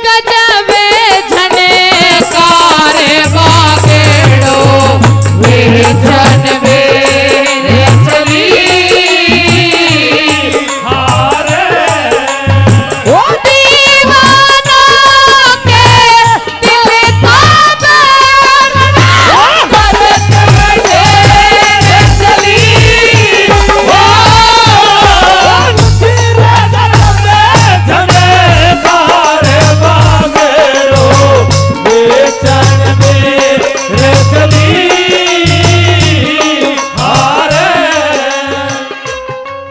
गजबे झनकार बागेड़ो बेचन बेरे चली हारे ओ दीवाना के दिल का करत बेरे चली ओ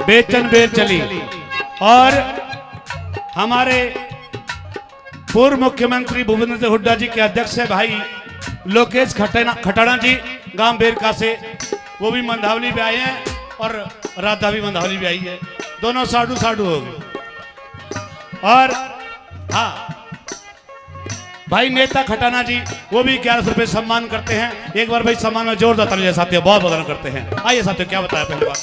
बेचन बेर चली। और हमारे पूर्व मुख्यमंत्री भूपेंद्र सिंह हुड्डा जी के अध्यक्ष है भाई लोकेश खटाना जी गांव बेरका से, वो भी मंधावली भी आए हैं और राधा भी मंधावली भी आई है, दोनों साडू साडू हो गए। और हाँ भाई नेता खटाना जी वो भी 1100 रुपये सम्मान करते हैं। एक बार भाई सम्मान में जोरदार तालियां साथियों बहुत बहुत करते हैं। आइए साथियों क्या बताया पहले बात।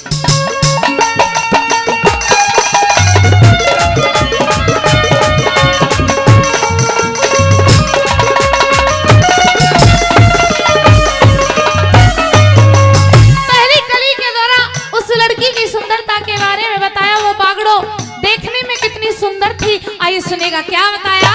पहली कली के दौरान उस लड़की की सुंदरता के बारे में बताया। वो बागड़ो देखने में कितनी सुंदर थी, आइए सुनेगा क्या बताया।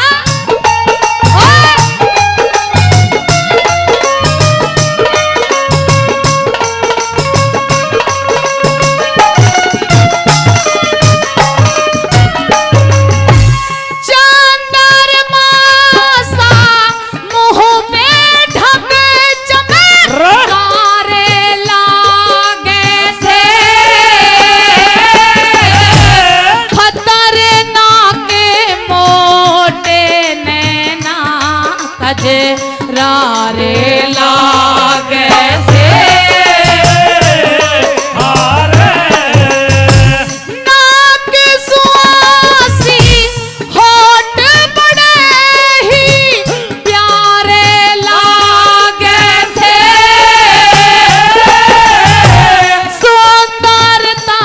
रारे लागे से हारे नाक सुआसी होठ बड़े ही प्यारे लागे थे, सुंदरता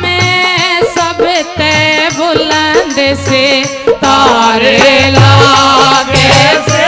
में सबसे बुलंद से तारे लागे से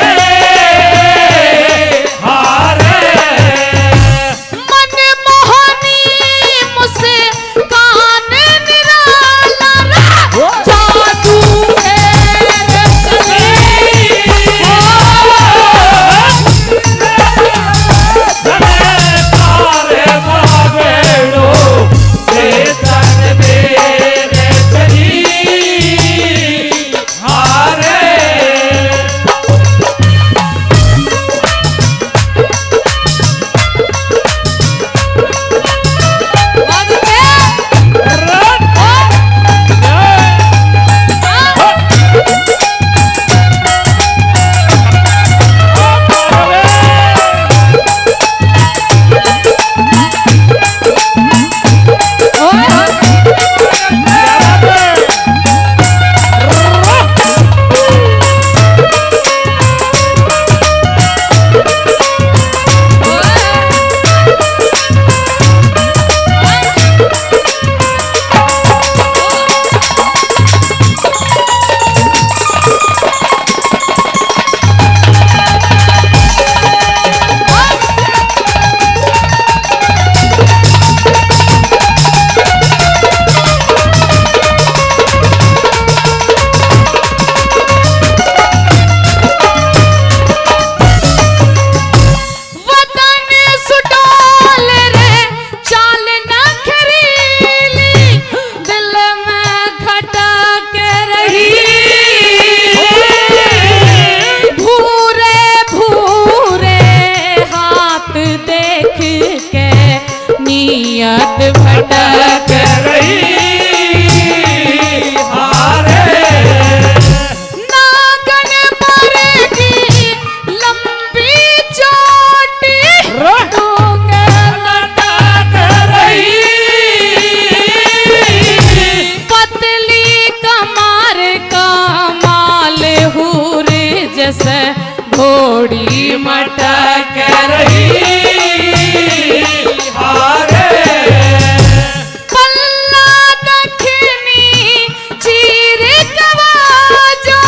नियत भटक रही हारे नागन पर की लंबी चोटी लटक रही पतली कमर कमाल हूर जैसे घोड़ी मटक रही पल्ला दखनी चीर कवाजो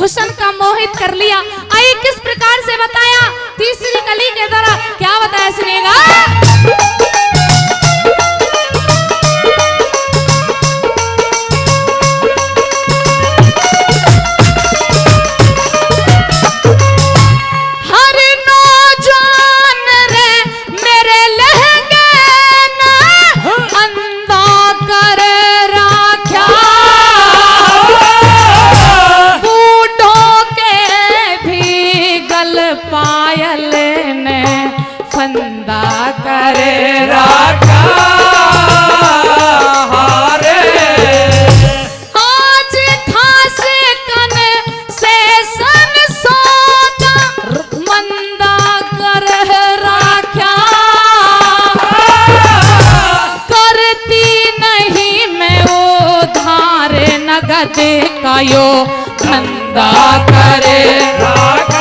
हुस्न का मोहित कर लिया। आइए किस प्रकार से बताया तीसरी कली के द्वारा, क्या बताया सुनिएगा। पायल ने फंदा करे राखा हारे, आज खास कन से सन सोता मंदा कर राख्या, करती नहीं मैं उधार नगद का यो धंधा करे राखा।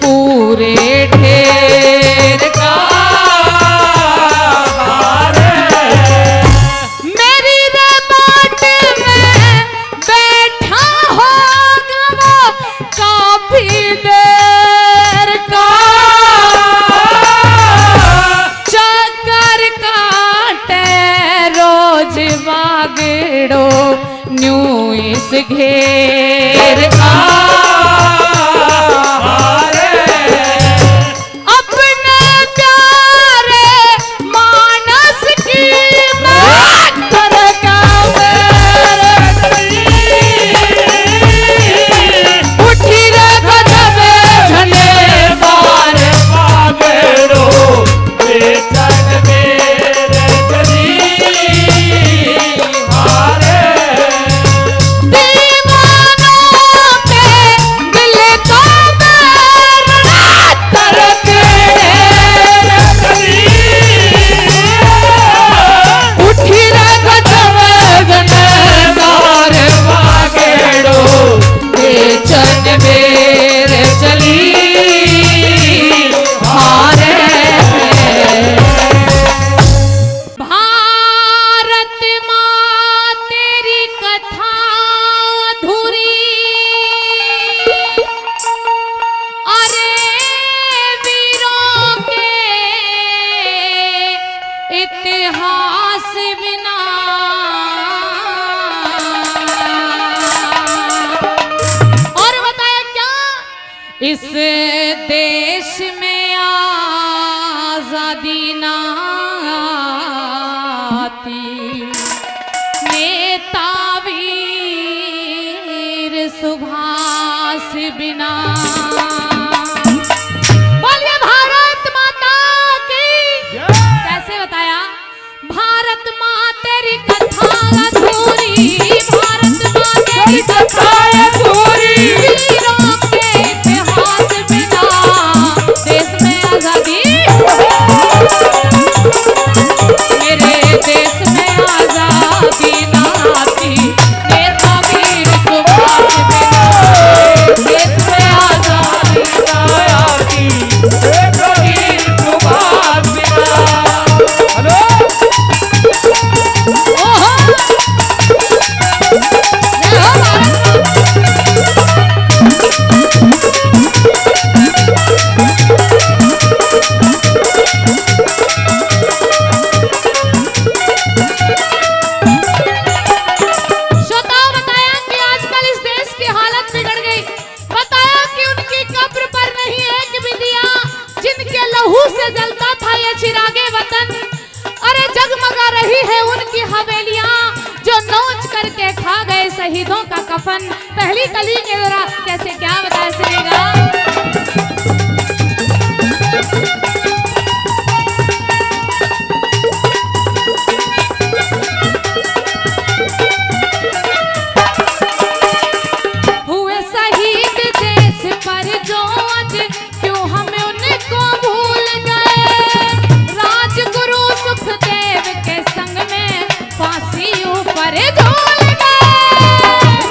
पूरे ढेर का मेरी रे बाट में बैठा होगा वो काफी देर का, चक्कर काटे रोज बागड़ो न्यू इस घेर का। इतिहास बिना और बताया क्या, इस देश में आजादी ना आती, नेता वीर सुभाष बिना। भारत माँ तेरी कथा अधूरी, भारत माँ तेरी कथा अधूरी, वीरों के शहीदों का कफन। पहली कली के दौरान कैसे क्या बताया सुनेगा। हुए शहीद देश पर जो आज क्यों हम उनको भूल गए। राजगुरु सुखदेव के संग में फांसी ऊपर झूल गए।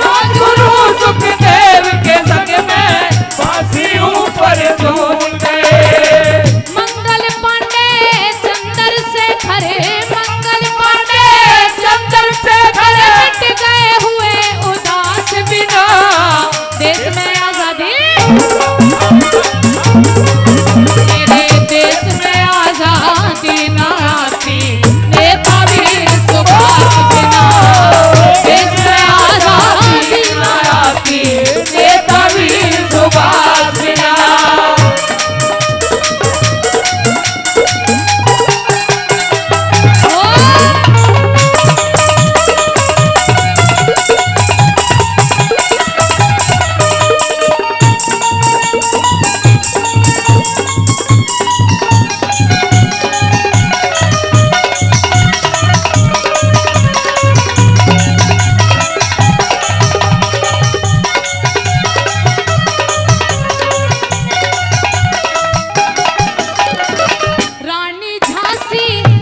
राजगुरु सुखदेव के संग में फांसी ऊपर झूल गए। मंगल पांडे चंद्र से खरे, मंगल पांडे चंद्र से खरे मिट गए हुए उदास बिना देश में आजादी। मेरे देश में आजादी ना आती नेता वीर सुभाष बिना। देश में आजादी ना आती नेता वीर सुभाष बिना।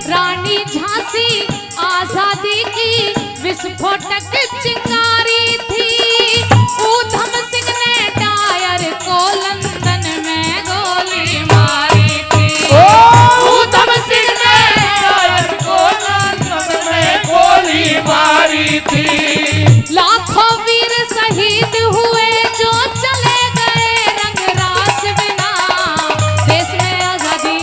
रानी झांसी आजादी की विस्फोटक चिंगारी थी। ऊधम सिंह ने डायर को लंदन में गोली मारी थी। ऊधम सिंह ने डायर को लंदन में गोली मारी थी। लाखों वीर शहीद हुए जो चले गए रंगराज बिना। देश में आजादी,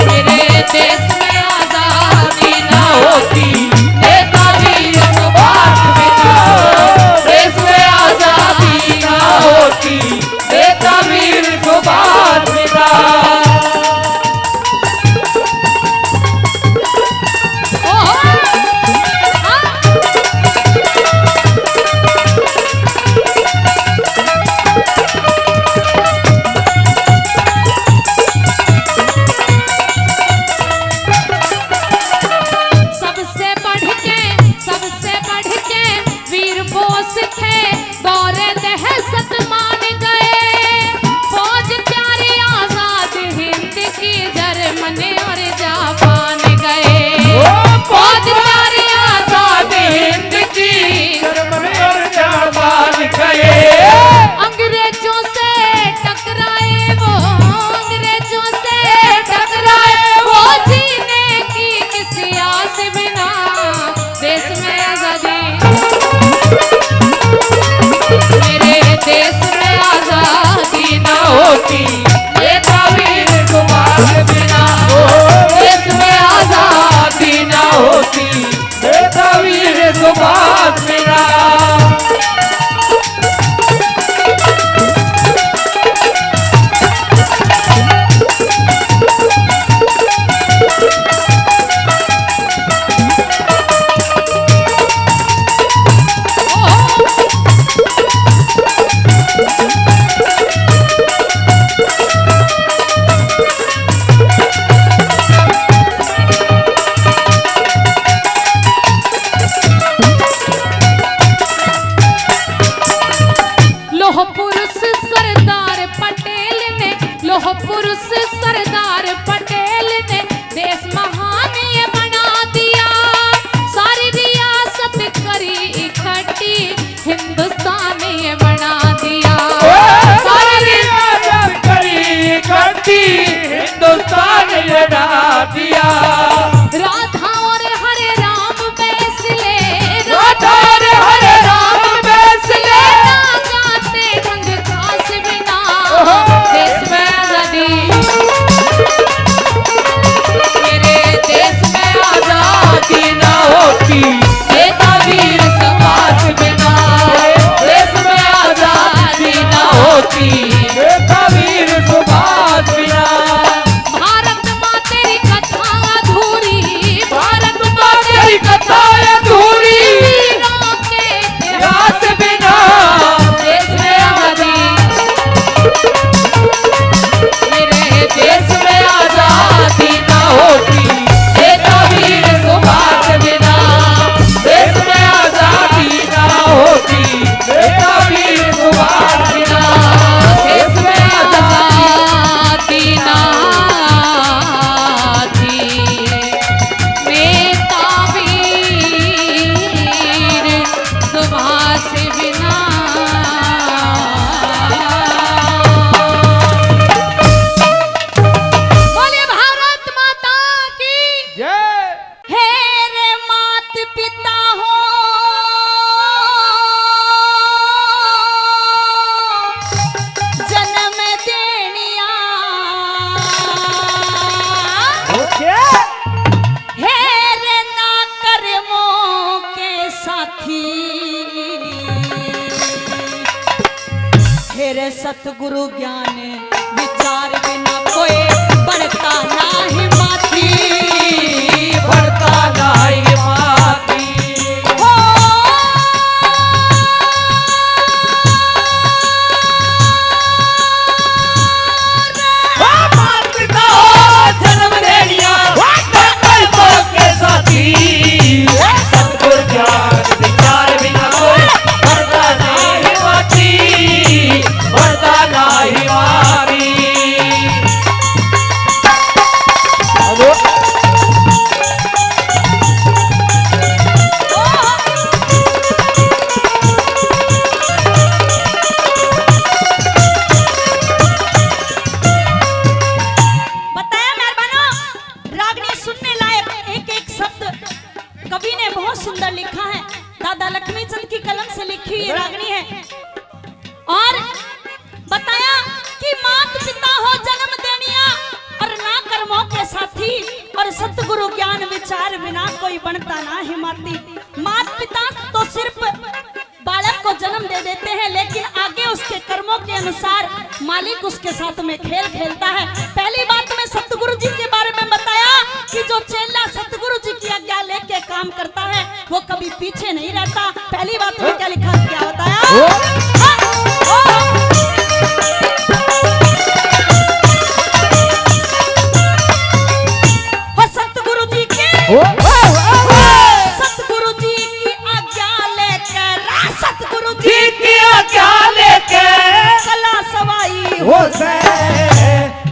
मेरे देश में आजादी ना होती नेता वीर सुभाष बिना। देश में आजादी ना होती नेता वीर सुभाष बिना। सबसे बढ़ के वीर बोस थे। दौरे दहशत मान गए। फौज प्यारी आजाद हिंद की जर्मन और जापान गए। फौज प्यारी आजाद हिंद की जर्मन और जापान गए। अंग्रेजों से टकराए वो, अंग्रेजों से टकराए वो जीने की किसी आस बिना। देश में आजादी माथी। हेरे सतगुरु ज्ञान विचार बिना कोई बढ़ता नाही माथी। बढ़ता नहीं माती। हो मात पिता हो जन्म दे दिया कल्पों के साथी। सतगुरु ज्ञान विचार बिना कोई बढ़ता नहीं माती। बढ़ता नहीं माती। बताया मेहरबानो, रागनी सुनने लायक एक एक शब्द कवि ने बहुत सुंदर लिखा है। दादा लक्ष्मी चंद की कलम से लिखी हुई रागनी है। और बताया कि मात पिता हो जन्म देनिया और ना कर्मों के साथी। और सतगुरु ज्ञान विचार बिना कोई बनता ना हिमाती। मात पिता तो सिर्फ बालक को जन्म दे देते हैं, लेकिन आगे उसके कर्मों के अनुसार मालिक उसके साथ में खेल खेलता है। पहली बात में सतगुरु जी के बारे में बताया कि जो चेला सतगुरु जी की आज्ञा लेके काम करता है वो कभी पीछे नहीं रहता। पहली बात में क्या लिखा, क्या बताया? सतगुरु जी की आज्ञा लेकर, सतगुरु जी की आज्ञा लेके कला सवाई हो से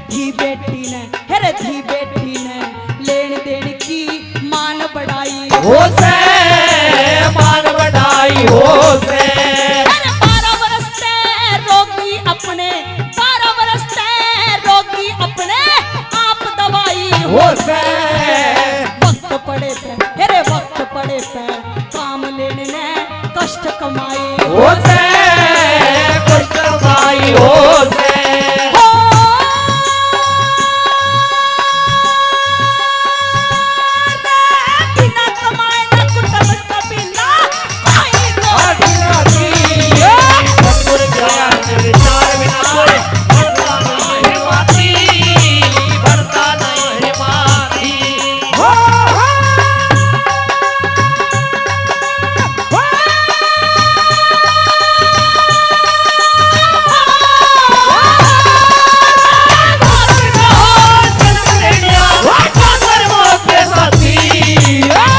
धी बेटी ने, हेरे धी बेटी ने लेन देन की मान बढ़ाई। हो से मान बढ़ाई। हो से 12 बरस से रोगी अपने, 12 बरस से रोगी अपने आप दवाई। हो से वक्त पड़े पे, हेरे वक्त पड़े पे काम लेने ने कष्ट कमाई। हो से कष्ट कमाई। हो से बिना कमाए ना कुटुंब का बिना कोई सतगुरु ज्ञान विचार बिना कोई बढ़ता नहीं माती। बढ़ता नहीं माती।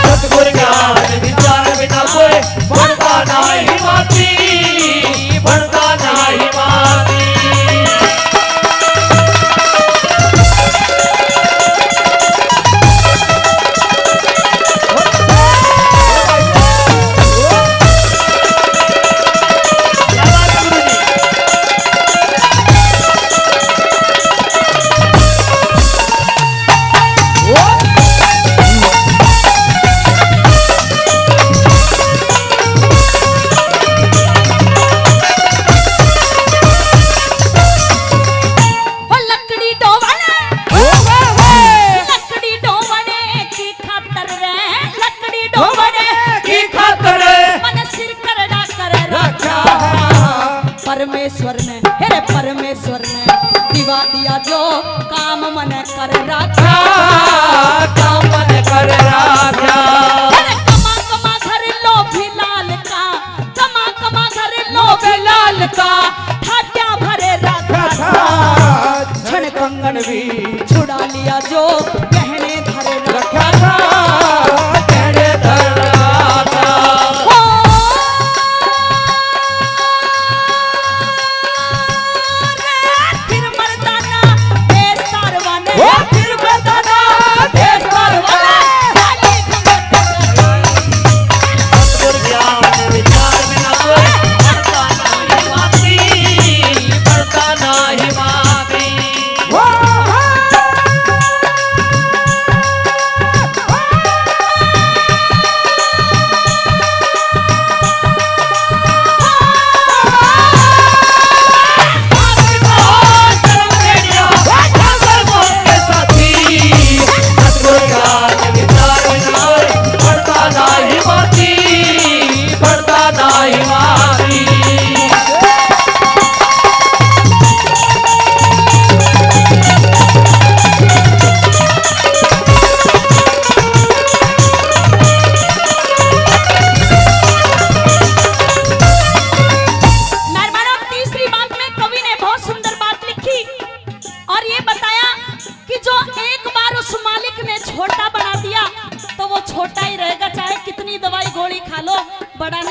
सतगुरु ज्ञान विचार बिना कोई बढ़ता नहीं माती। बढ़ता नहीं माती। लकड़ी डोवने, लकड़ी डोवने की खातर रे, लकड़ी डोवने की खातर मन सिर करड़ा कर रखा। परमेश्वर ने, हेरे परमेश्वर ने दिवा दिया जो काम मन कर रखा। काम मन कर राजा। अरे कमा कमा घर लोभी लाल का, कमा कमा घर लोभी लाल का ठाट्या भरे रखा था। क्षण कंगन भी छुड़ा लिया जो गहने धरे रखा रखा था कहने धर राजा। 哦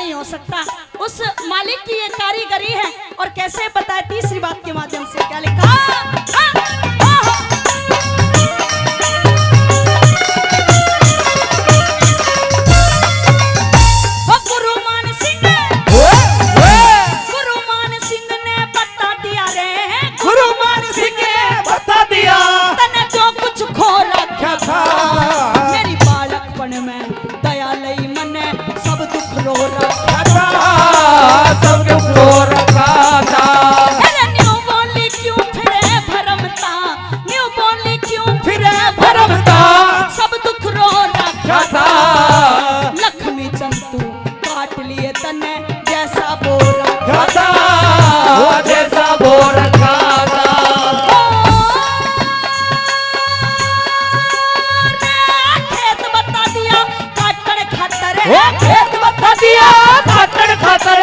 नहीं हो सकता। उस मालिक की ये कारीगरी है। और कैसे बताए तीसरी बात के माध्यम से क्या लिखा। मेरी बालकपन में दयालई मने सब दुख रो रखा था, सब दुख रो रखा था। अरे न्यू बोली क्यों फिरे भरमता, न्यू बोली क्यों फिरे भरमता, सब दुख रो रखा था। लक्ष्मी चंदू काट लिए तने जैसा बो रखा था, जैसा बो रखा था। खेत बता दिया खातर खातर,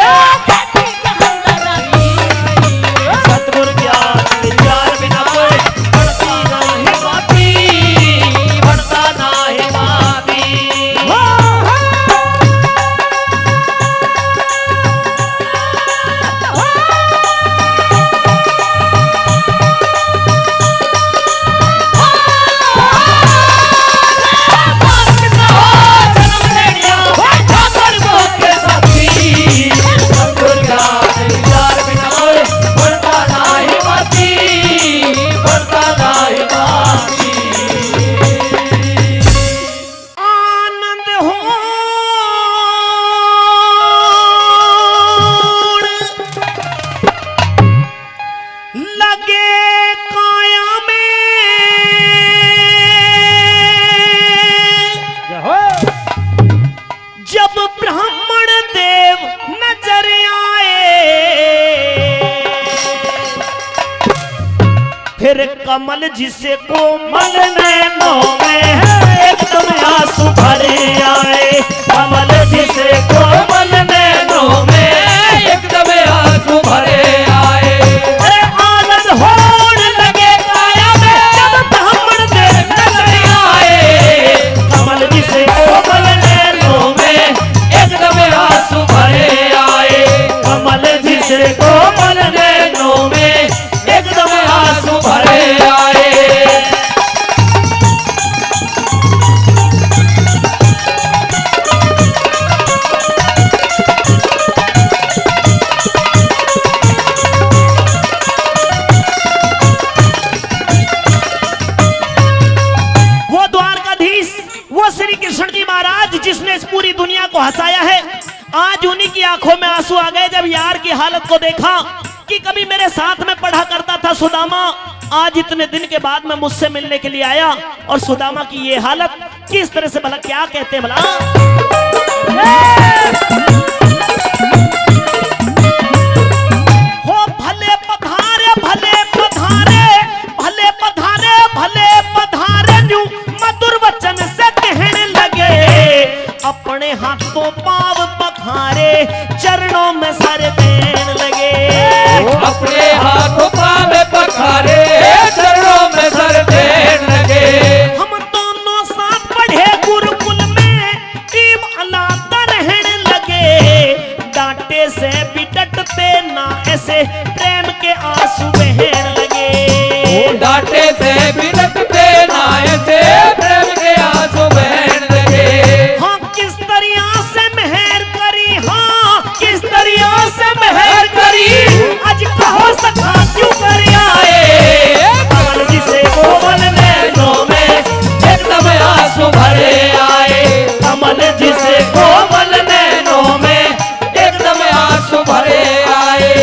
सतगुरु ज्ञान विचार बिना कोई बढ़ता नाही माती, बढ़ता नाही माती। फिर कमल जिसे कोमल नैनों में एकदम आंसू भरे आए, कमल जिसे कोमल नैनों में एकदम आंसू भरे आए। आनंद होने लगे काया में जब ब्राह्मण देव नजर आए, कमल जिसे कोमल नैनों में एकदम आंसू भरे आए, कमल जिसे कोमल नैनों में एकदम आंसू भरे आए। वो द्वारकाधीश, वो श्री कृष्ण जी महाराज जिसने इस पूरी दुनिया को हंसाया है, आज उन्हीं की आंखों में आंसू आ गए जब यार की हालत को देखा कि कभी मेरे साथ में पढ़ा करता था सुदामा, आज इतने दिन के बाद में मुझसे मिलने के लिए आया और सुदामा की ये हालत किस तरह से, भला क्या कहते हैं भला। हो भले पधारे भले पधारे, भले पधारे भले पधारे, न्यू मधुर वचन से कहने लगे, अपने हाथों पाव पखारे चरणों में सर देने लगे, अपने हाथों पाव पखारे चरणों में सर देने लगे। हम दोनों साथ पढ़े गुरुकुल में, टीम अलादा रहने लगे, डांटे से भी डटते ना ऐसे प्रेम के आंसू बहने लगे, डांटे से भी डटते ना ऐसे प्रेम के आंसू बहने लगे। हाँ किस तरह से मेहर करी, हाँ किस तरह से मेहर करी, आज कहो सखा क्यों कर आए, कमल जिसे कोमल नैनों में एकदम आंसू भरे आए, कमल जिसे कोमल नैनों में एकदम आंसू भरे आए।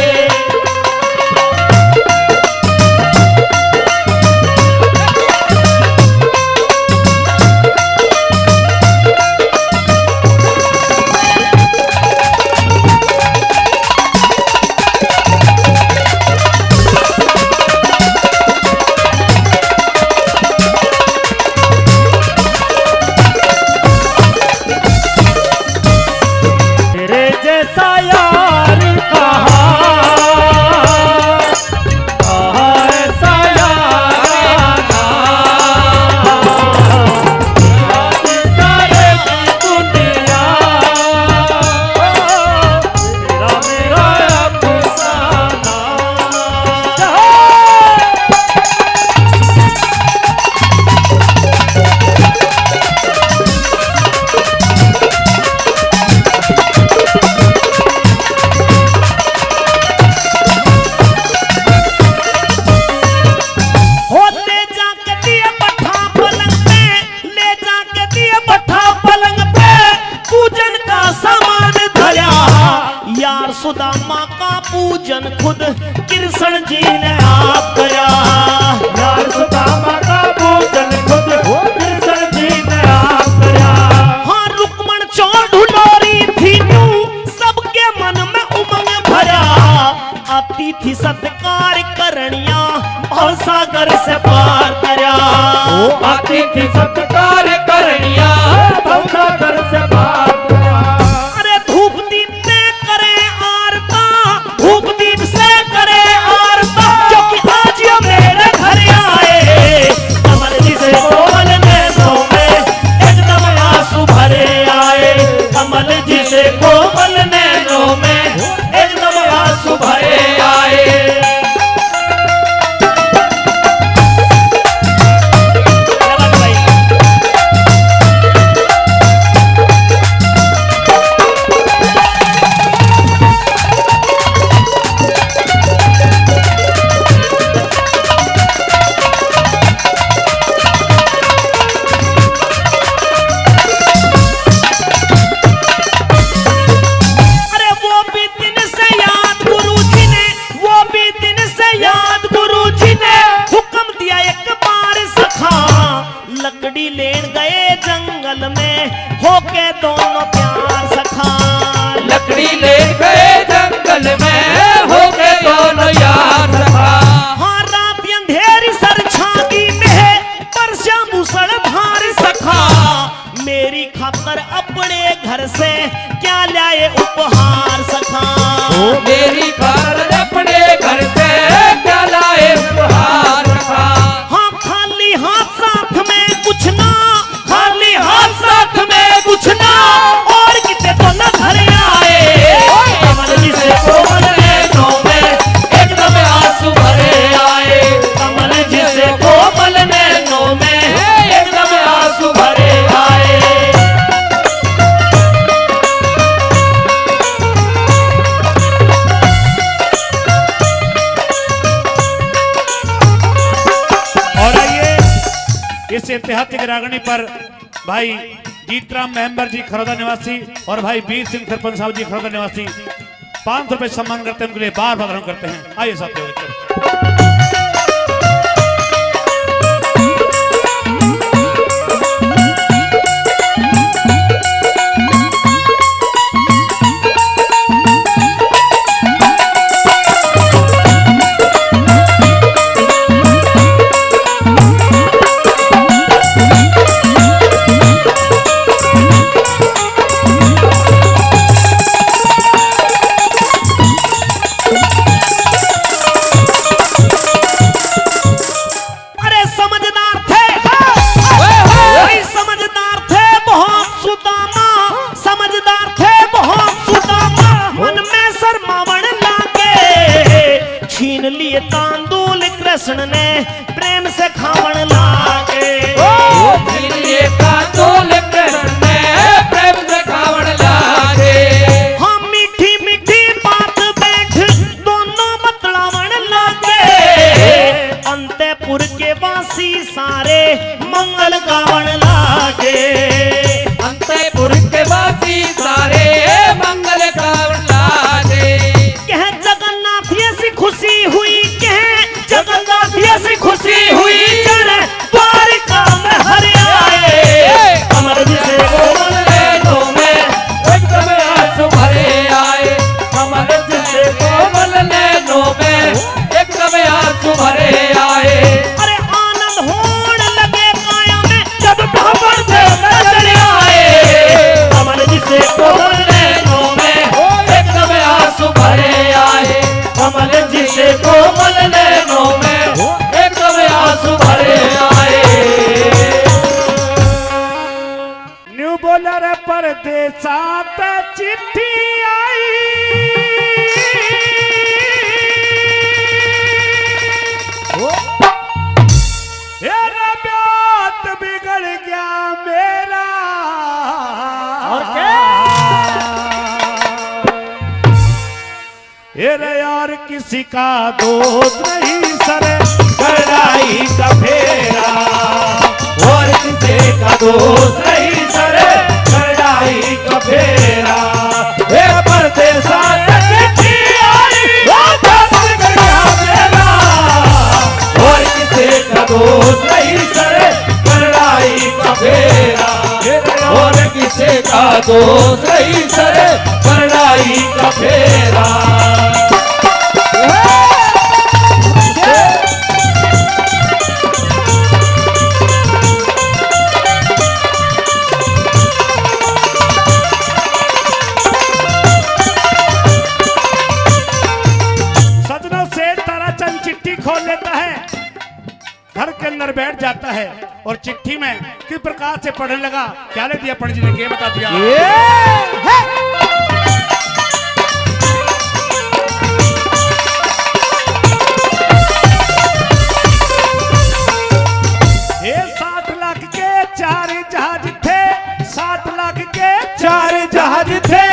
सुदामा का पूजन खुद कृष्ण जी ने आप करा। लाल सुदामा का पूजन खुद कृष्ण जी ने आप करा। हाँ रुक्मण चौर ढुलोरी थी न्यू सबके मन में उमंग भरा। अतिथि सत्कार करनिया भव सागर से पार करा। अतिथि सत्कार करनिया भव सागर से पार करा। अरे धूप दीप से करे आरता, धूप दीप से करे आरता, जो कि आज ये मेरे घर आए। कमल जी से कोमल नैनों में एकदम आंसू भरे आए। कमल जी से कोमल नैनों में एकदम आंसू भरे आए। लकड़ी लेन गए जंगल में होके दोनों प्यार सखा। लकड़ी ले गए जंगल में हो गए दोनों यार सखा। हाँ रात अंधेरी सर छाती में परसा मूसलाधार सखा। मेरी खातर अपने घर से क्या लाए उपहार सखा। मेरी खातर अपने घर से क्या लाए उपहार सखा। हाँ खाली हाथ साथ में कुछ ना, खाली हाथ साथ में कुछ ना, और कितने तो न घर आए। कमल जी से कोमल नैनों में एकदम आंसू भरे आए। कमल जी से कोमल नैनों में एकदम आंसू भरे आए। और आइए इस ऐतिहासिक रागनी पर भाई जीतराम मेंबर जी खरोदा निवासी और भाई वीर सिंह सरपंच साहब जी खरोदा निवासी 500 रुपए सम्मान करते हैं, उनके लिए बार बार ग्रहण करते हैं। आइए साथियों। छीन लिए तांदूल कृष्ण ने प्रेम से खावन लागे। छीन लिए तांदूल कृष्ण ने प्रेम से खावन लागे। हम मीठी मीठी बात बैठ दोनों बतलावन लागे। अंतपुर के वासी सारे मंगल गावन लागे। अंतपुर के वासी सारे मंगल गावन लागे। कह जगन्नाथ ऐसी खुशी हुई, कह जगन्नाथ ऐसी खुशी हुई, चले द्वारिका में हरि आए। कमल जी से कोमल नैनों में एकदम आंसू भरे आए। कमल जी से कोमल नैनों में एकदम आंसू भरे आए। अरे आनंद होने लगे काया में जब भंवर से नजर आए। कमल जी से कोमल नैनों में एकदम आंसू भरे आए। कमल जी से कोमल नैनों में एकदम आंसू भरे आए। न्यू बोलर परदेसात चिट्ठी आई। मेरा ब्यात बिगड़ गया मेरा। और क्या? यार किसी का दोस्त नहीं सर कड़ाई का फेरा। और किसी का दोस्त नहीं सर कड़ाई का फेरा। परदेसा दोष रही सरे करनाई का फेरा। सजनों सेठ ताराचंद चिट्ठी खोल लेता है, घर के अंदर बैठ जाता है और चिट्ठी में किस प्रकार से पढ़ने लगा, क्या ले दिया पंडित जी ने, क्या बता दिया। ये 60 लाख के 4 जहाज थे, 60 लाख के 4 जहाज थे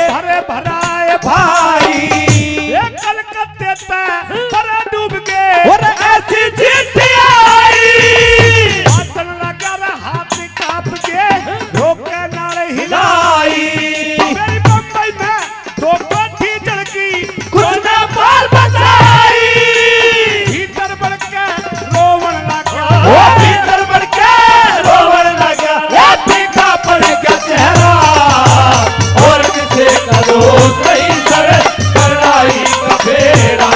भरे भराए भाई, ये कलकत्ते तक पर डूब के और ऐसी चिट्ठी आई, बादल लगा रहा, हाथ कांप के रोके नारे हिलाई। मेरी बम्बई में 2 कोठी जलकी, कुछ न पार बचाई, भीतर बढ़ के रोवन लगा, वो भीतर बढ़ के रोवन लगा, ये फीका पड़ गया चेहरा, और किसे का दोष नहीं सरे करनाई का फेरा।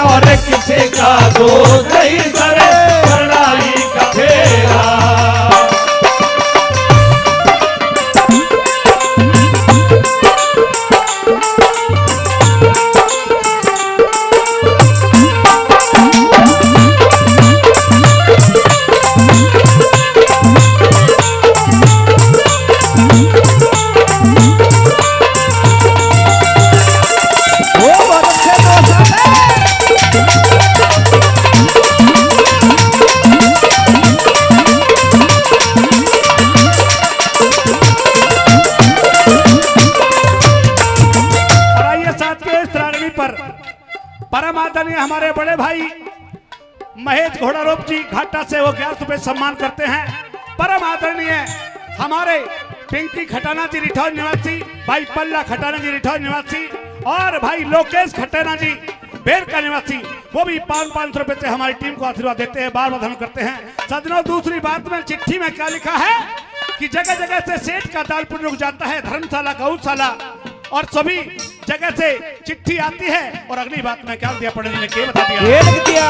और किसे का दोष नहीं सरे करनाई का फेरा। वो बहुत अच्छे दोस्त हैं। और आइए साथियों, इस रागनी पर परम आदरणीय हमारे बड़े भाई महेश घोड़ारोप जी घाटा से वो 11 रुपए सम्मान करते हैं। परम आदरणीय हमारे पिंकी खटाना जी रिठौर निवासी, भाई पल्ला खटाना जी रिठौर निवासी, और भाई लोकेश खटाना जी बेर का निवासी, वो भी 500 रुपए से हमारी टीम को आशीर्वाद देते हैं, बार बार हम करते हैं। सजनों, दूसरी बात में चिट्ठी में क्या लिखा है कि जगह जगह से सेठ का दाल पुण्य रुक जाता है, धर्मशाला गौशाला और सभी जगह से चिट्ठी आती है। और अगली बात में क्या दिया पंडित जी ने, क्या बता दिया। ये लिख दिया,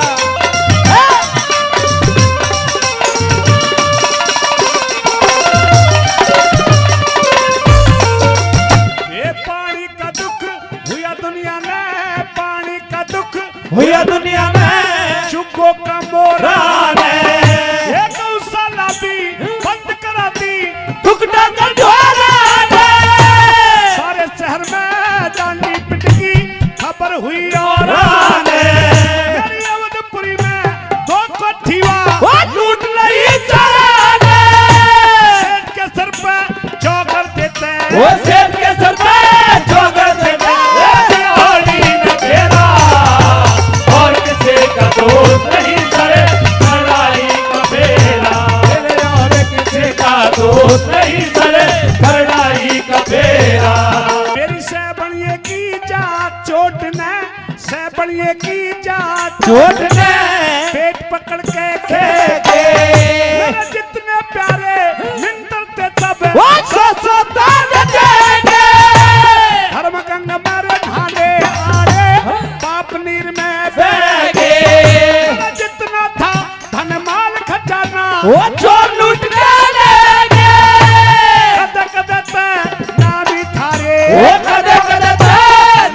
ये पानी का दुख हुआ दुनिया में, पानी का दुख हुआ दुनिया में चुको का मोरा राने, ये गौशाला भी बंद करा दी, टुकड़ा कर ढोला ने, सारे शहर में डांडी पिटकी खबर हुई और राने, मेरी अवधपुरी में 2 कोठीवा वो लूट नहीं जाने, सेठ के सर पे चौकर देते वो सेठ के सर पे चौकर देते, होली न फेरा। और किसे का दोष नहीं सरे करनाई का फेरा। और किसे का दोष नहीं सरे करनाई का फेरा। मेरी सैबणिये की जात चोट ने, सैबणिये की जात चोट ने पेट पकड़ के फेंके, मेरे जितने प्यारे निंदर थे सब वो सो तान देंगे, धर्म गंग मारे नहाने आड़े, पाप नीर में फेंके, मेरा जितना था धन माल खजाना, वो चोर लूट के लेंगे, कद कद ते नामी थारे, वो कदे कदे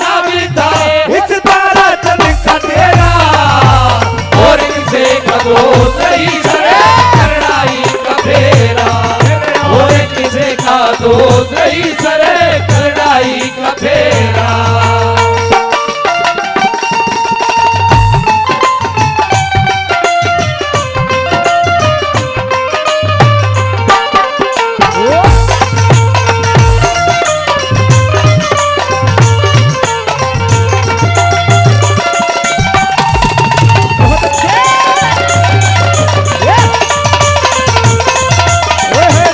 ना भी था इस तारा चंद का डेरा, और किसे का दोष नहीं सरे करनाई का फेरा। और किसे का दोष नहीं सरे करनाई का फेरा। बहुत अच्छे, ये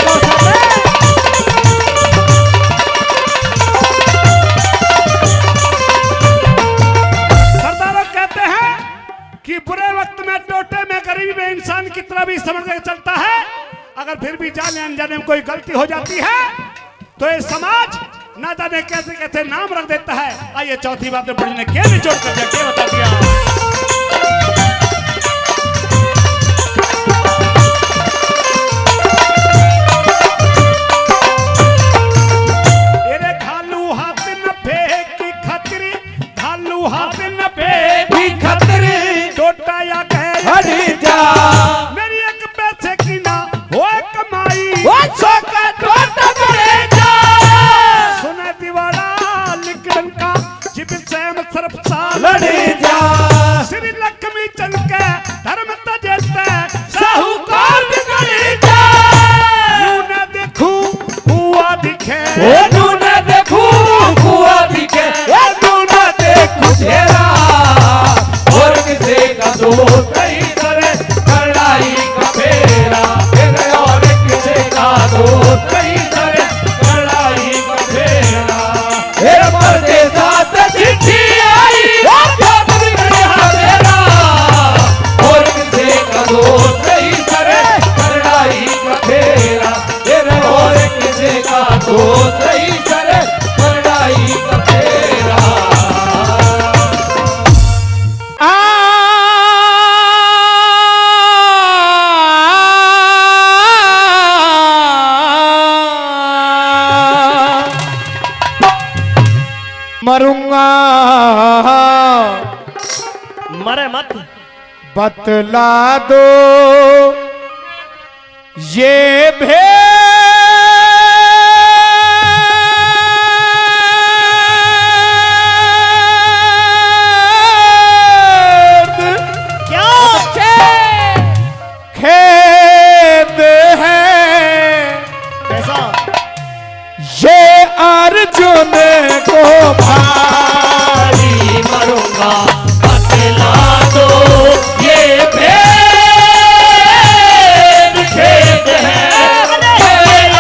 दोस्त हैं। सरदारों कहते हैं कि बुरे वक्त में, टोटे में, गरीबी में इंसान की तरह भी समझ के चलता है। अगर फिर भी जाने अनजाने में कोई गलती हो जाती है तो ये समाज ना जाने कैसे कैसे नाम रख देता है। आइए चौथी बात में बड़ी ने क्या निचोड़ कर दिया, क्या बता दिया। घालू हाथ न फेंकी खतरी, घालू हाथ न फेंकी खतरी, टोटा या कह हरी जा मेरी एक पैसे की ना हो कमाई, वो सोका टोटा करे जा सुना दीवारा लिखन का जिब से सरफ सा लड़े जा श्री लक्ष्मी चंद के धर्म तजेते साहूकार बिगड़े जा नू न देखू हुआ दिखे, नू न देखू हुआ दिखे, नू न देखू तेरा और किसे का दोस्त नहीं करे कड़ाई का फेरा, तेरे और किसे का दोस्त नहीं करे कड़ाई का फेरा। तेरे पर्दे साथ चिट्ठी आई बात बिगड़ा तेरा और किसे का दोस्त नहीं करे कड़ाई का फेरा, तेरे और किसे का दोस्त नहीं करे कड़ाई का फेरा। मरूंगा मरे मत, बतला दो ये भेद क्या खेद है, कैसा ये अर्जुन को भारी मरूंगा बतला दो ये भेद खेद है,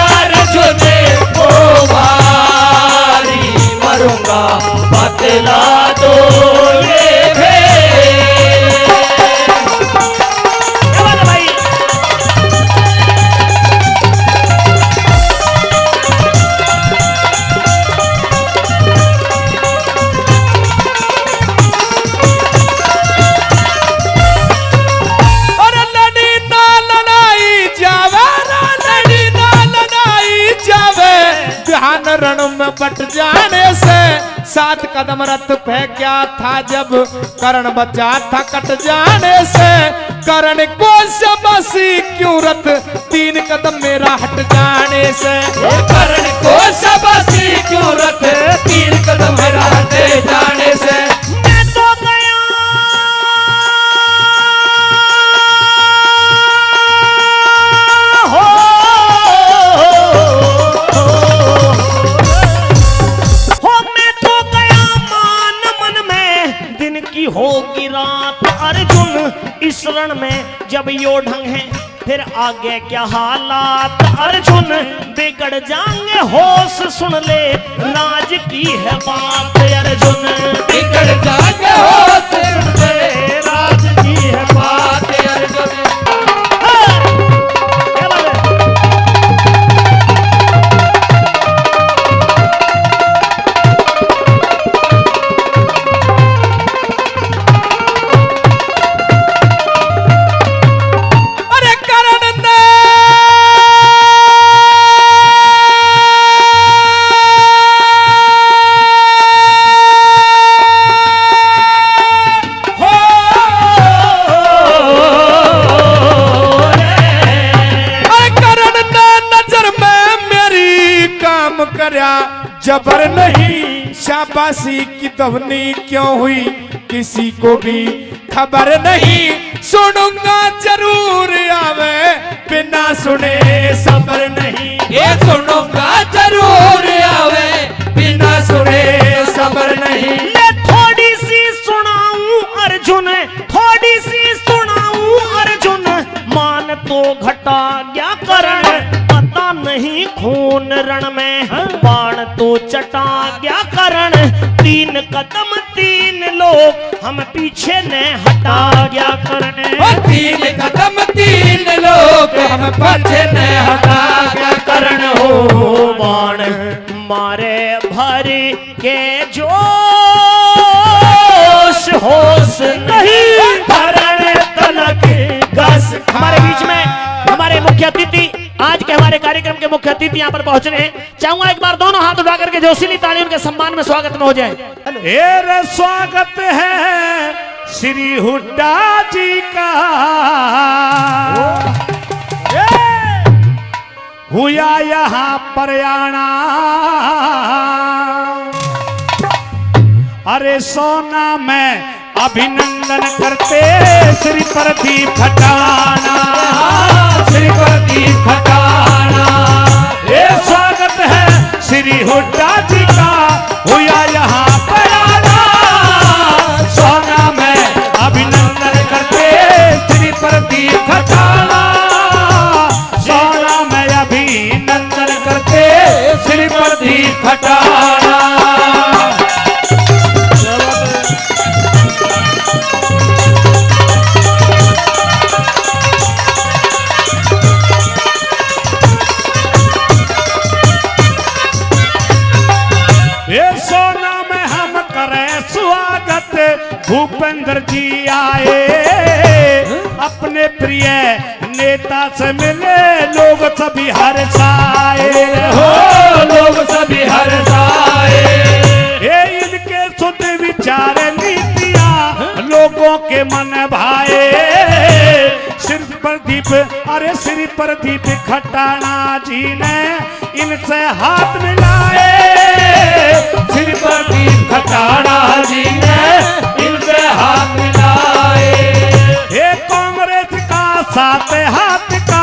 अर्जुन को भारी मरूंगा बतला दो ये भेद। क्या बात है भाई? और लड़ी ना लड़ाई जावे, लड़ी ना लड़ाई जावे, ध्यान रण में बट जाने से 7 कदम रथ फेंका था जब कर्ण बचा था कट जाने से, कर्ण को सबसी क्यों रथ 3 कदम मेरा हट जाने से, कर्ण को सबसी क्यों रथ 3 कदम मेरा हट जाने से। मैं तो गया हो मैं तो गया मान मन में दिन की होगी रात, अर्जुन इस रण में जब यो ढंग है फिर आगे क्या हालात, अर्जुन बिगड़ जाएंगे होश सुन ले राज की है बात, अर्जुन बिगड़ जाएंगे होश सुन ले राज की है बात, अर्जुन। हाँ, क्या बात है? अरे कर्ण ने हो अरे कर्ण ने नजर में मेरी काम करया जबर नहीं, शाबाशी की ध्वनि क्यों हुई किसी को भी खबर नहीं, सुनूंगा जरूर आवे बिना सुने सबर नहीं, ये सुनूंगा जरूर आवे बिना सुने सबर नहीं। ले थोड़ी सी सुनाऊं अर्जुन, थोड़ी सी सुनाऊं अर्जुन, मान तो घटा गया कर्ण, पता नहीं खून रण में बाण तो चटा गया कर्ण, 3 कदम 3 लोग हम पीछे ने हटा गया करने। ओ 3 कदम 3 लोग हम पीछे ने हटा गया करण हो बाण मारे भरी के जोश होश नहीं धरण तलक गस। हमारे बीच में हमारे मुख्य अतिथि, आज के हमारे कार्यक्रम के मुख्य अतिथि यहाँ पर पहुंच रहे हैं। चाहूंगा एक बार दोनों हाथ उठा करके जोशीली ताली उनके सम्मान में स्वागत में हो जाए। रे स्वागत है श्री हुड्डा जी का, हुआ यहाँ पर आना। अरे सोना में अभिनंदन करते श्री प्रदीप खटाना, श्री प्रदीप खटाना। ये स्वागत है श्री हुड्डा जी का, हुआ यहाँ पर आना। सोना में अभिनंदन करते श्री प्रदीप खटाना, सोना में अभिनंदन करते श्री प्रदीप खटाना। भूपेंद्र जी आए, अपने प्रिय नेता से मिले, लोग सभी हर्षाए हो, लोग सभी हर्षाए। ये इनके शुद्ध विचार नीतियां लोगों के मन भाए। श्री प्रदीप, अरे श्री प्रदीप खटाना जी ने इनसे हाथ मिलाए। श्री प्रदीप खटाना जी ने इनसे हाथ मिलाए। ये कांग्रेस का साथ हाथ का,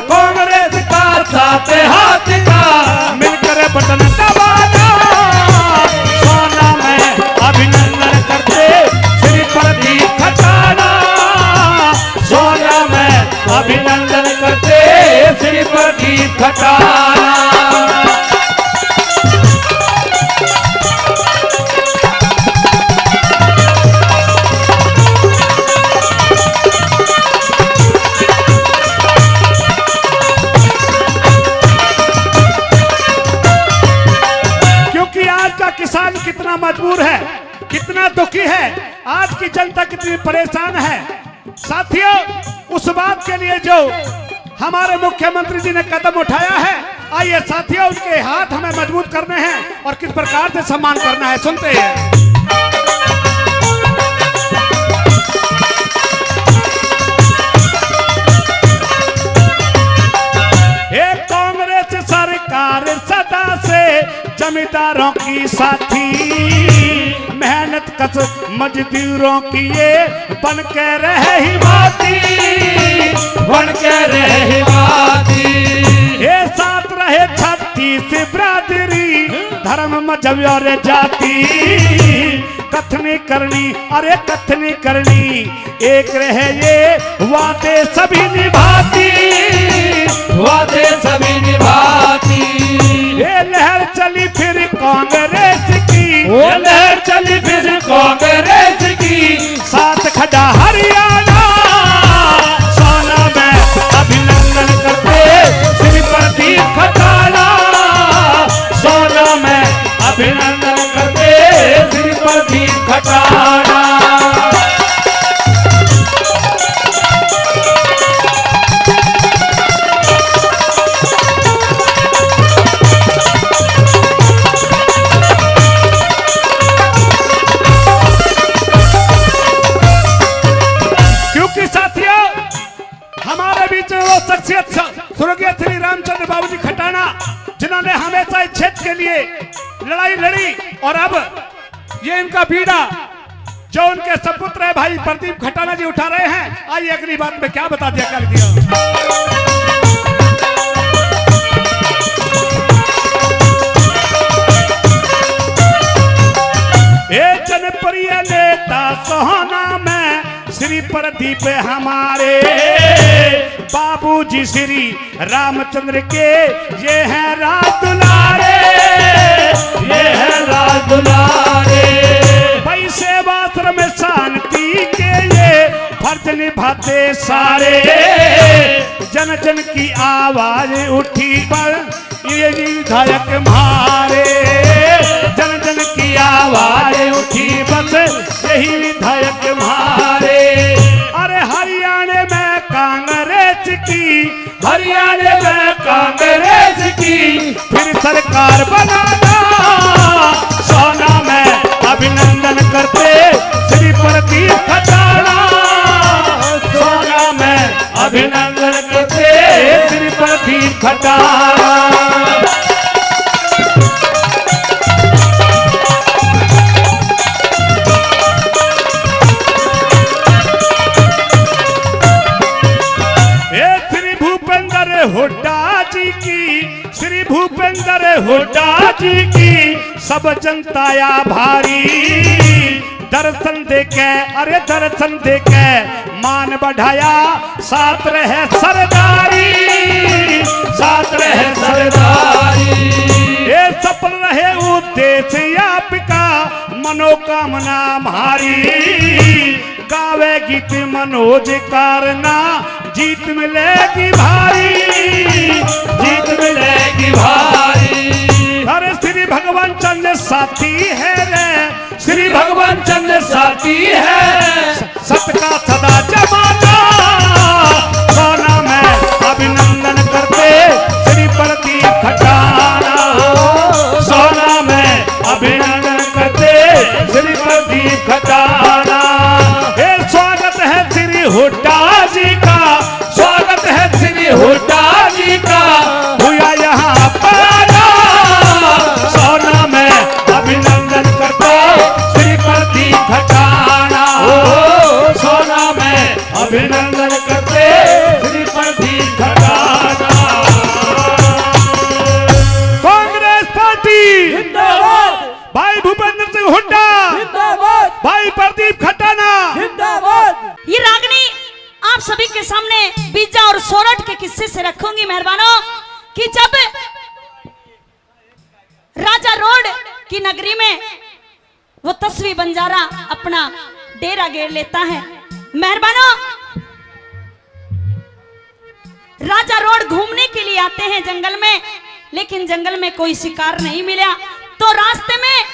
कांग्रेस का साथ हाथ का, मिलकर बटन दबाना। सोना में अभिनंदन करते श्री प्रदीप खटाना, सोना में अभिनंदन करते श्री प्रदीप खटाना। किसान कितना मजबूर है, कितना दुखी है, आज की जनता कितनी परेशान है। साथियों, उस बात के लिए जो हमारे मुख्यमंत्री जी ने कदम उठाया है, आइए साथियों उनके हाथ हमें मजबूत करने हैं और किस प्रकार से सम्मान करना है, सुनते हैं। कांग्रेस सरकार सदा से जमींदारों की साथी, मेहनत कश मजदूरों की ये बन के रहे हिमाती, बन के रहे हिमाती। ये साथ रहे 36 बिरादरी, धर्म मजहब और जाति, कथनी करनी, अरे कथनी करनी, एक रहे ये वादे सभी निभाती, वादे सभी निभाती। ये लहर चली फिर कांग्रेस की, ये लहर चली फिर कांग्रेस की, साथ खड़ा हरियाणा। सोना में अभिनंदन करते श्री प्रदीप खटाना, सोना में अभिनंदन करते श्री प्रदीप खटाना। स्वर्गीय श्री रामचंद्र बाबूजी खटाना, जिन्होंने हमेशा इस क्षेत्र के लिए लड़ाई लड़ी, और अब ये इनका बीड़ा जो उनके सपुत्र है भाई प्रदीप खटाना जी उठा रहे हैं। आइए अगली बात में क्या बता दिया कर दिया। ये जनप्रिय नेता सोहना में श्री प्रदीप हमारे, बाबूजी श्री रामचंद्र के ये है राज दुलारे, ये है राज दुलारे। भाई सेवा खाते सारे, जन जन की आवाज उठी पर ये विधायक मारे, जन जन की आवाज उठी बस यही विधायक मारे। अरे हरियाणा में कांग्रेस की, हरियाणा में कांग्रेस की फिर सरकार बनाना, सोना में अभिनंदन करते श्री प्रदीप खटाना, सोना में अभिनंदन करते श्री प्रदीप खटाना। हुड्डा जी की, श्री भूपेंद्र हुड्डा जी की सब जनता आभारी, दर्शन देके, अरे दर्शन देके मान बढ़ाया, साथ रहे सरदारी, साथ रहे सरदारी। ये सफल रहे उद्देश्य आपका, मनोकामना हमारी, गावे गीत मनोज कारना, जीत मिलेगी भारी, जीत मिलेगी भारी। अरे श्री भगवान चंद्र साथी है रे, श्री भगवान चंद्र साथी है, सत का सदा जमाना, सोना में अभिनंदन करते श्री प्रदीप खटाना, सोना में अभिनंदन करते श्री प्रदीप खटाना। स्वागत है श्री हुड्डा जी का, स्वागत है श्री हुड्डा जी का, हुआ यहाँ पाना, सोना में अभिनंदन करते श्री प्रदीप खटाना, सोना में अभिनंदन करते श्री प्रदीप खटाना। कांग्रेस पार्टी जिंदाबाद, भाई भूपेंद्र सिंह हुड्डा जिंदाबाद, भाई प्रदीप खटाना जिंदाबाद। ये रागनी आप सभी के सामने बीजा और सोरठ के किस्से से रखूंगी मेहरबानों, कि जब राजा रोड की नगरी में वो तस्वी बंजारा अपना डेरा घेर लेता है। मेहरबानों, राजा रोड घूमने के लिए आते हैं जंगल में, लेकिन जंगल में कोई शिकार नहीं मिला, तो रास्ते में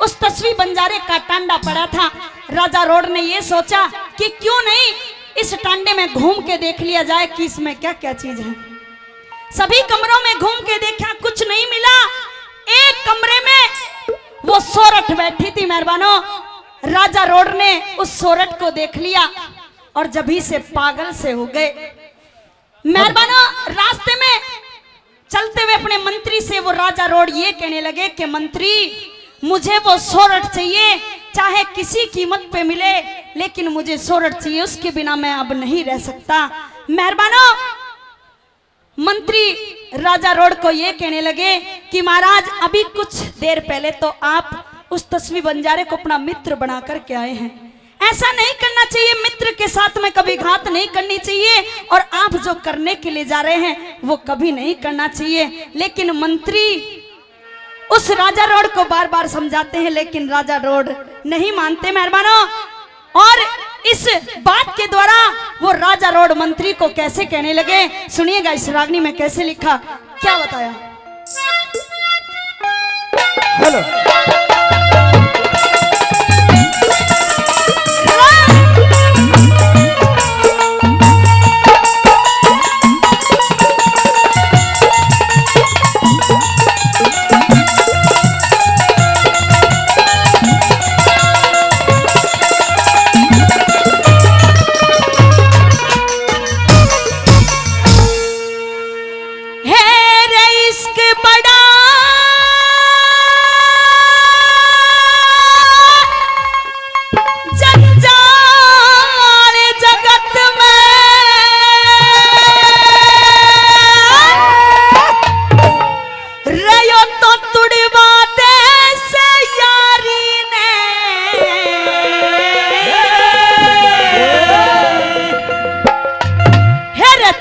उस तस्वी बंजारे का टांडा पड़ा था। राजा रोड ने ये सोचा कि क्यों नहीं इस टांडे में घूम के देख लिया जाए कि इसमें क्या क्या चीज है। सभी कमरों में घूम के देखा, कुछ नहीं मिला। एक कमरे में वो सोरठ बैठी थी। मेहरबानों, राजा रोड ने उस सोरठ को देख लिया और जभी से पागल से हो गए। मेहरबानों, रास्ते में चलते हुए अपने मंत्री से वो राजा रोड ये कहने लगे कि मंत्री, मुझे वो सोरठ चाहिए, चाहे किसी कीमत पे मिले, लेकिन मुझे सोरठ चाहिए, उसके बिना मैं अब नहीं रह सकता। मेहरबानों, मंत्री राजा रोड को ये कहने लगे कि महाराज, अभी कुछ देर पहले तो आप उस तस्वी बंजारे को अपना मित्र बना करके आए हैं, ऐसा नहीं करना चाहिए, मित्र के साथ में कभी घात नहीं करनी चाहिए, और आप जो करने के लिए जा रहे हैं वो कभी नहीं करना चाहिए। लेकिन मंत्री उस राजा रोड को बार बार समझाते हैं, लेकिन राजा रोड नहीं मानते। मेहरबानों, और इस बात के द्वारा वो राजा रोड मंत्री को कैसे कहने लगे, सुनिएगा इस रागनी में कैसे लिखा, क्या बताया। हेलो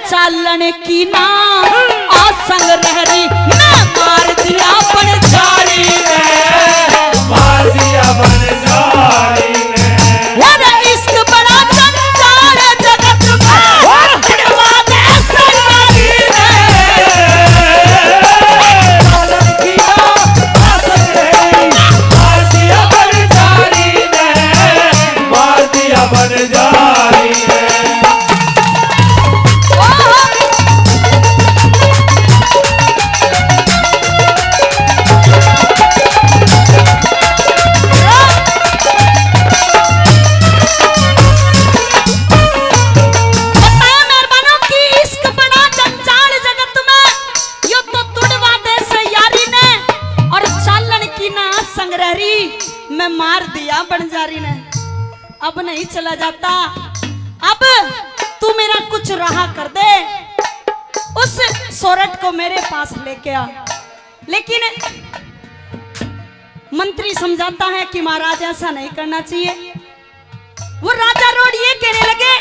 चालन की ना आसंग रहरी, मैं मार दिया बनझारी ने, मार दिया बनझारी ने, इश्क बड़ा जंजाल जगत बनजारी ने, अब नहीं चला जाता, अब तू मेरा कुछ रहा कर दे, उस सोरठ को मेरे पास लेके आ। लेकिन मंत्री समझाता है कि महाराज ऐसा नहीं करना चाहिए। वो राजा रोड ये कहने लगे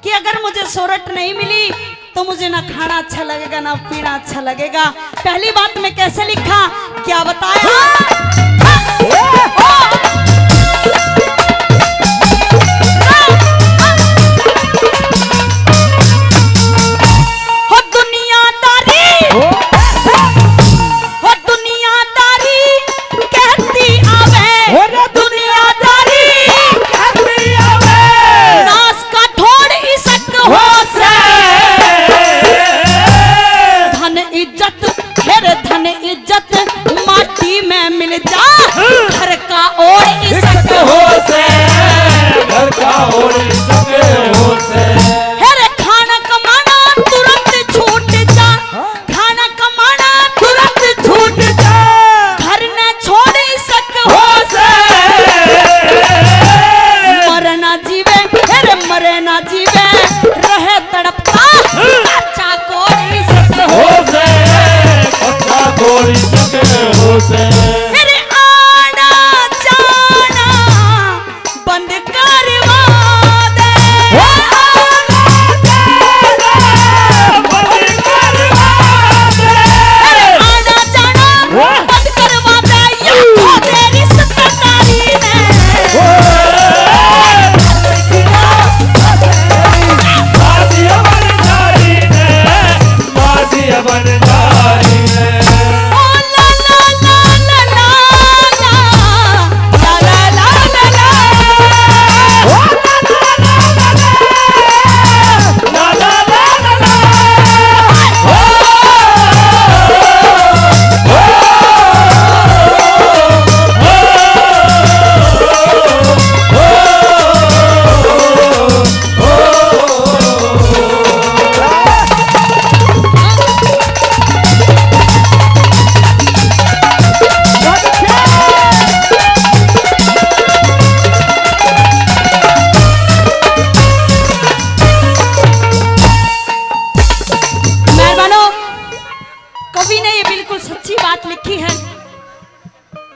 कि अगर मुझे सोरठ नहीं मिली तो मुझे ना खाना अच्छा लगेगा ना पीना अच्छा लगेगा। पहली बात में कैसे लिखा, क्या बताया? मेरे आना जाना बंद करवा दे, आना जाना बंद करवा दे, या तो तेरी सत्तारी ने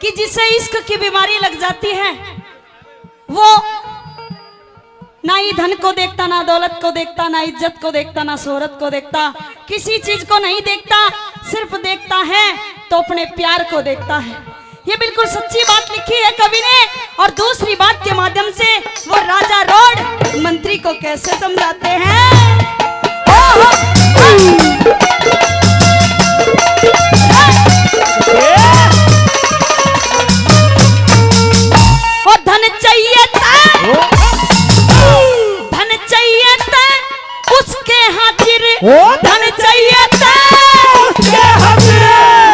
कि जिसे इश्क की बीमारी लग जाती है वो ना ही धन को देखता, ना दौलत को देखता, ना इज्जत को देखता, ना शोहरत को देखता, किसी चीज को नहीं देखता, सिर्फ देखता है तो अपने प्यार को देखता है। ये बिल्कुल सच्ची बात लिखी है कवि ने। और दूसरी बात के माध्यम से वो राजा रोड मंत्री को कैसे समझाते हैं। धन चाहिए उसके हाजिर, धन चाहिए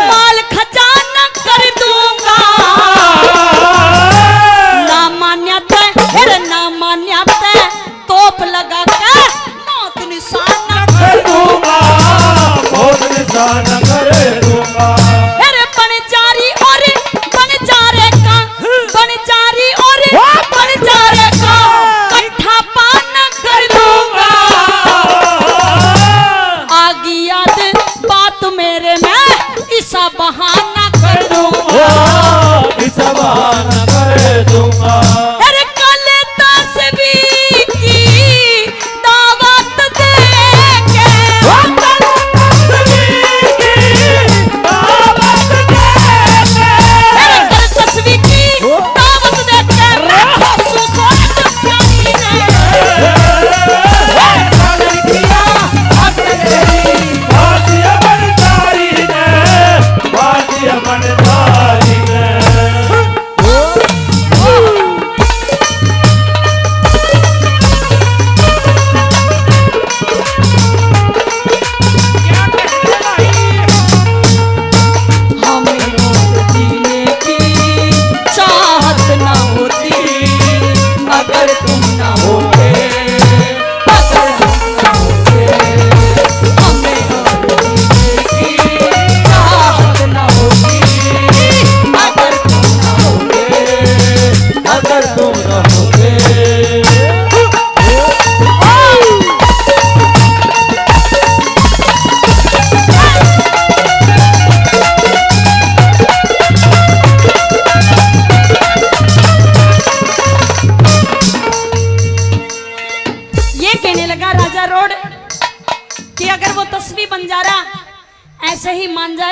माल खजाना कर दूंगा, ना मान्यता फिर ना मान्यता तोप लगा के मौत निशाना कर दूंगा, मौत निशाना कर दूंगा। फिर बनजारी और बनजारे का, बनजारी और बनजारे का कट्ठा पाना कर दूंगा, आगी याद बात मेरे में इसा बहाना कर दूंगा, इसा बहाना कर दूंगा। अरे कल तस्वीर की दावत दे के, तस्वीर की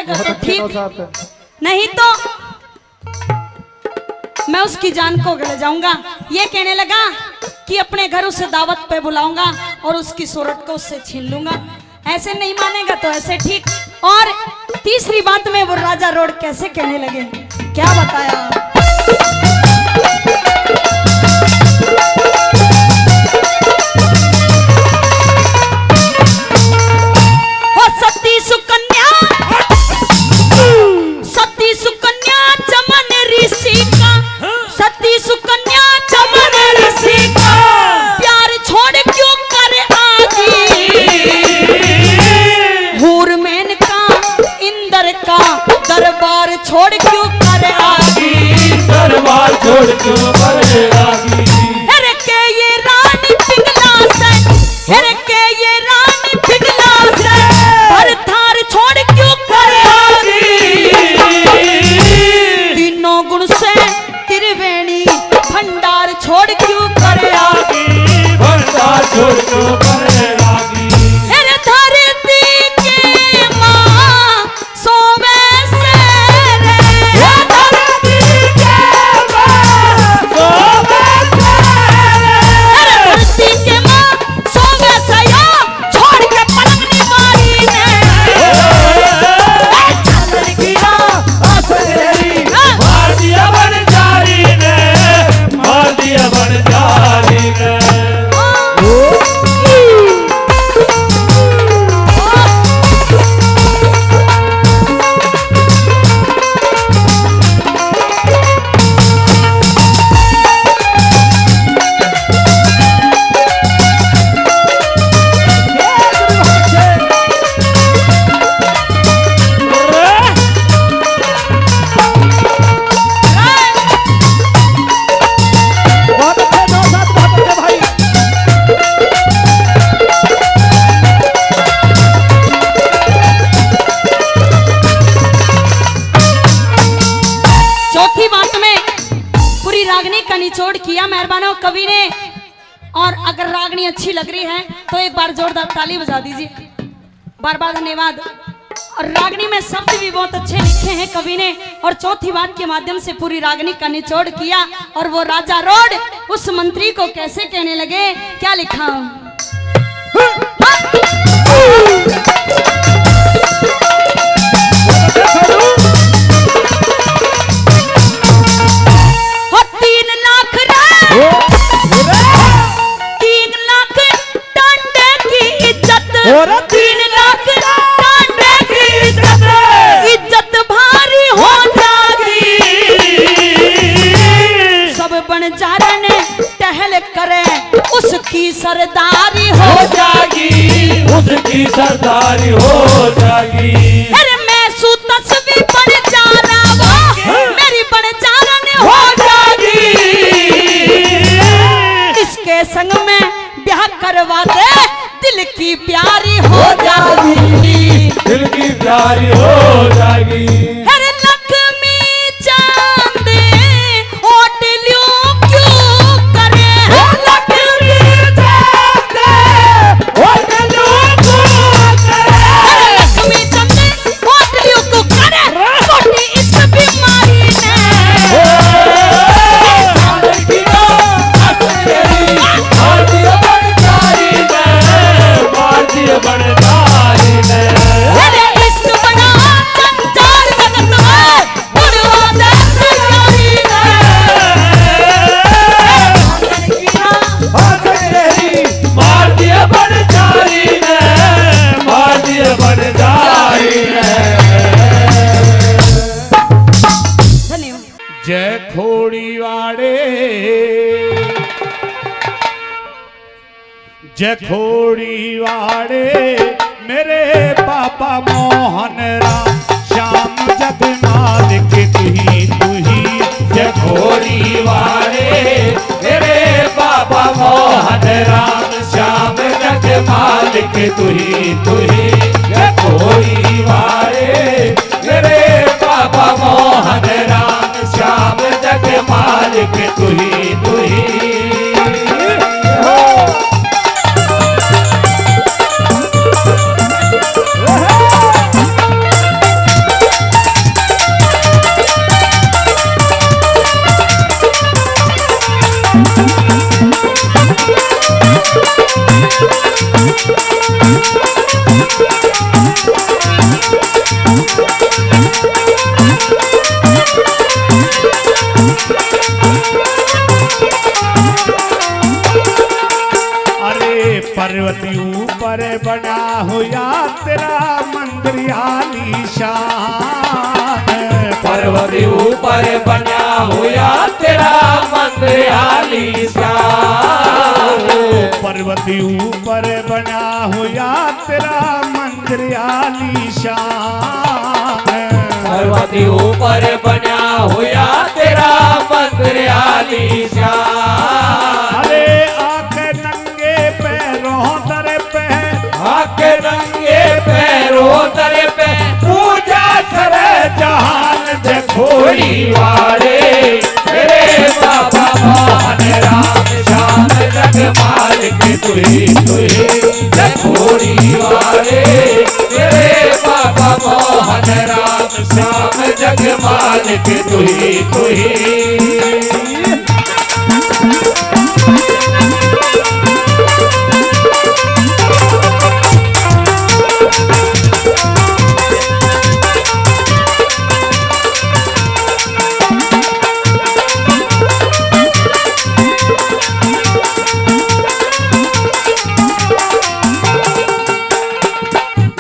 जाएगा तो ठीक, नहीं तो मैं उसकी जान को गले जाऊंगा। ये कहने लगा कि अपने घर उसे दावत पे बुलाऊंगा और उसकी सूरत को उससे छीन लूंगा। ऐसे नहीं मानेगा तो ऐसे ठीक। और तीसरी बात में वो राजा रोड कैसे कहने लगे, क्या बताया। सती सुकन्या चमन ऋषि का, सती सुकन्या चमन ऋषि का प्यार छोड़ क्यों कर आगी। हूर मेनका इंद्र का दरबार छोड़ क्यों कर आगी। दरबार छोड़ क्यों कर आगी। हेरे के ये रानी पिघला से, हेरे के ये रानी पिघला से भर थार छोड़ क्यों कर आगी। तीनों गुण से त्रिवेणी भंडार छोड़ क्यों कर आगी। भंडार छोड़ क्यों कर आगी। हेरे धरती के माँ सोवे से रे, धरती के माँ सोवे से रे, धरती के माँ सोवे से या छोड़ के पलंगनी मारी ने। चल गिरा आसरी, मार दिया बनजारी ने, मार दिया बनजारी ने। चौथी बात में पूरी रागनी का निचोड़ किया मेहरबानों कवि ने। और अगर रागनी अच्छी लग रही है तो एक बार जोरदार ताली बजा दीजिए। बार बार धन्यवाद। और रागनी में शब्द भी बहुत अच्छे लिखे हैं कवि ने। और चौथी बात के माध्यम से पूरी रागनी का निचोड़ किया। और वो राजा रोड उस मंत्री को कैसे कहने लगे, क्या लिखा। हो 3 लाख रे, 3 लाख टांडे की इज्जत, 3 लाख टांडे की इज्जत, इज्जत भारी हो जागी। सब बनजारन टहल करे उसकी सरदारी हो जागी। उसकी सरदारी हो जागी। अरे मैं सू तस्वीर बन जा रहा वो मेरी बनजारन हो जागी। इसके संग में ब्याह करवा दे दिल की प्यारी हो जागी। दिल की प्यारी हो जागी। अरे लक्ष्मी चांद होटलियों क्यों करे। लक्ष्मी चांद होटलियों क्यों करे। लक्ष्मी चांद होटलियों को करे छोटी इस बीमारी ने। मार दिया बनजारी ने, मार दिया बनजारी ने। अरे इश्क बना कंचार जगत में बुढ़वा दे सरकारी ने। मार दिया बनजारी ने, मार दिया बनजारी ने। धन्यवाद। जय खोड़ी वाड़े, जय खोड़ी वाड़े मेरे पापा मोहन राम श्याम जग मालिक तुही तुही। जय खोरी वाले मेरे बाबा मोहन राम श्याम जग मालिक तुही तुही। जय खोरी वाले मेरे बाबा मोहन राम श्याम जग मालिक तुही तुही। पर्वत ऊपर बना हुआ तेरा मंदिर आलीशान। पर्वत ऊपर बना हुआ तेरा मंदिर आलीशान। पर्वत ऊपर बना हुआ तेरा मंदिर आलीशान। पर्वत ऊपर बना हुआ तेरा मंदिर आलीशान। अरे आके नंगे पैरों दर पे, आके नंगे पैरों दर पे पूजा करे जहान जखोरी वाले तेरे बाबा मोहन राम श्याम जग मालिक तुही तुही जखोरी वाले तेरे बाबा मोहन राम श्याम जग मालिक तुही तुही।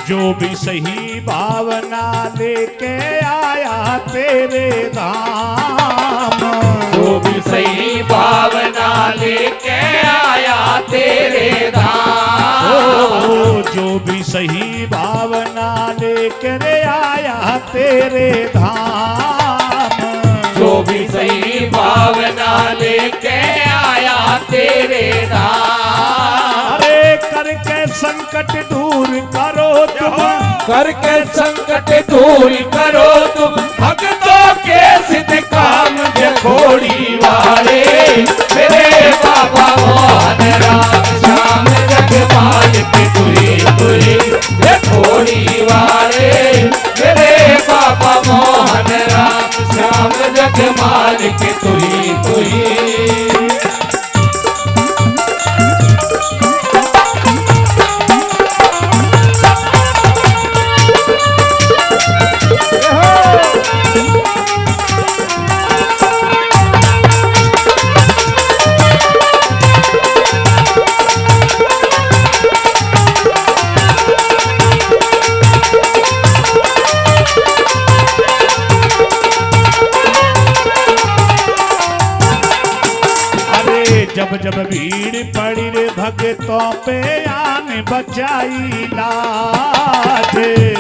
जो भी सही भावना लेके आया तेरे धाम। जो भी सही भावना लेके आया तेरे धाम। जो भी सही भावना लेकर आया तेरे धाम। जो भी सही भावना लेके आया तेरे धाम। अरे करके संकट दूर करो तुम, करके संकट दूर करो तुम भक्तों के सिद्ध काम जखोरी वाले मेरे बाबा मोहन राम श्याम जग मालिक तुही तुही जखोरी वाले मेरे बाबा मोहन राम श्याम जग मालिक तुही तुही। जब जब भीड़ पड़ी रे भक्तों पे आन बचाई लाज।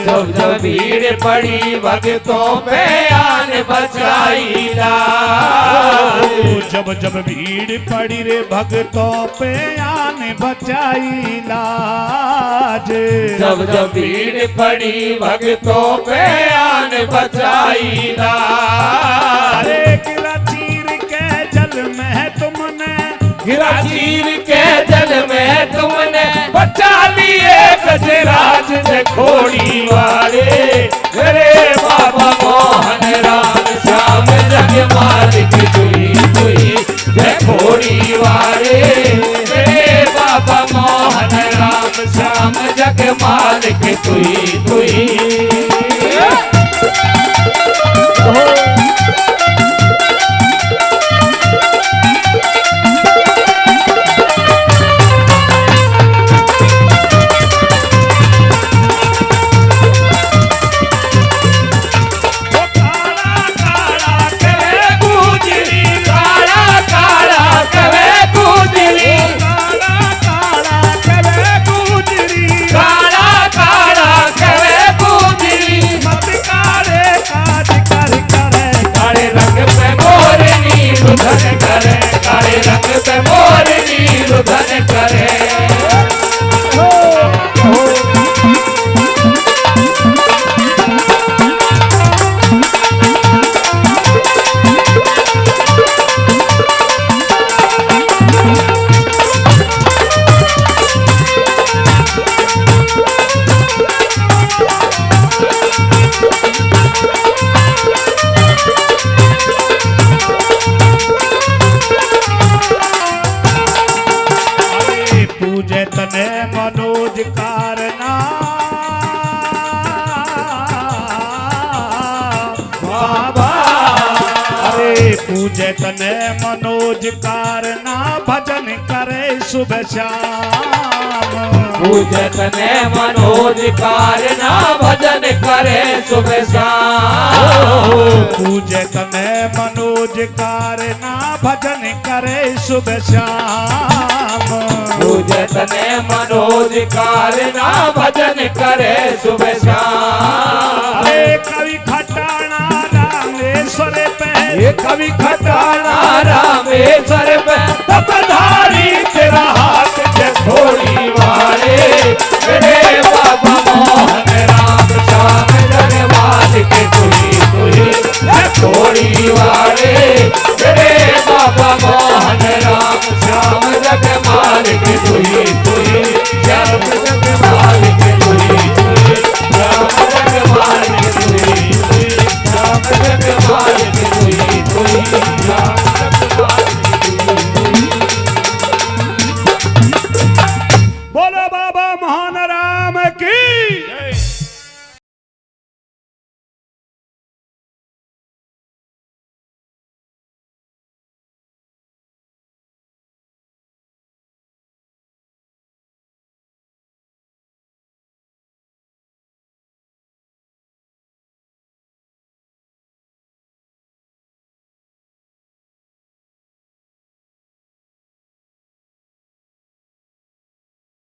जब जब भीड़ पड़ी भक्तों पे आन बचाई लाज। जब जब भीड़ पड़ी रे भक्तों पे आन बचाई लाज। जब जब भीड़ पड़ी भक्तों पे आन बचाई लाज। अरे गिरा चीर के जल में तुमने, गिरा चीर के जल में तुमने बचा लिए गजराज जखोरी वाले मेरे बाबा मोहन राम श्याम जग मालिक तुही तुही जखोरी वाले मेरे बाबा मोहन राम श्याम जग मालिक तुही तुही। काला काला पूजत ने मनोज कारना भजन करे सुबह शाम पूजत ने मनोज कारना भजन करे सुबह शाम पूजत ने मनोज कारना भजन करे सुबह शाम पूजत ने मनोज कारना भजन करे सुबह शाम कवि खटाना रामेश्वर पे कवि